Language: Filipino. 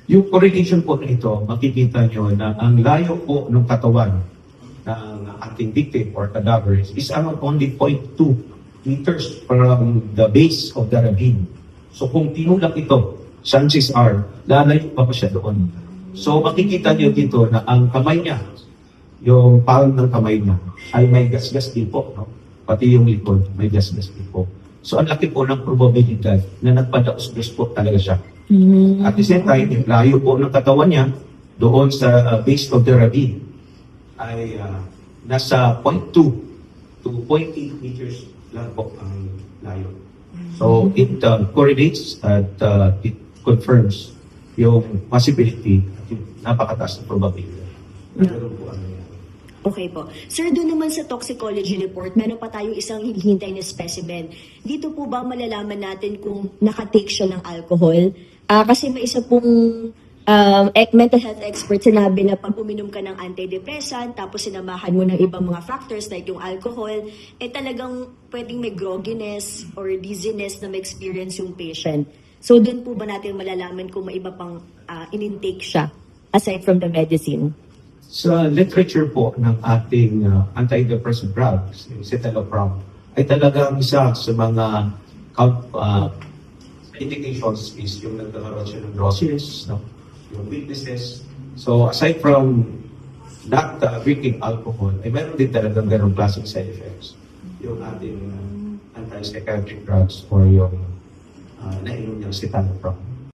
Yung correlation po na ito, makikita nyo na ang layo po ng katawan ng ating victim or cadaver is around only 0.2 meters from the base of the ravine. So kung tinulak ito, chances are, lalayo pa siya doon. So makikita nyo dito na ang kamay niya, yung palm ng kamay niya, ay may gasgas din po. No? Pati yung likod, may gasgas din po. So ang laki po ng probabilidad na nagpadaos-dos po talaga siya. At the same time, yung layo po ng katawan niya, doon sa base of the ravine, ay nasa 0.2 to 0.8 meters lang po ang layo. So it correlates at it confirms yung possibility at yung napakataas na probability na ganoon po ang nangyari. Okay po. Sir, doon naman sa toxicology report, meron pa tayong isang hinihintay na specimen. Dito po ba malalaman natin kung nakatake siya ng alcohol? Kasi may isa pong mental health expert sinabi na pag uminom ka ng antidepressant, tapos sinamahan mo ng ibang mga factors like yung alcohol, talagang pwedeng may grogginess or dizziness na ma-experience yung patient. So doon po ba natin malalaman kung may iba pang in-intake siya aside from the medicine? Sa literature po ng ating antidepressant drugs, yung citalopram, ay talagang isa sa mga indications is yung nagkakaroon siya ng drowsiness, no? Yung weaknesses. So aside from not drinking alcohol, ay meron din talagang ganong klaseng side effects. Yung ating antipsychotic drugs or yung nainom niyang citalopram.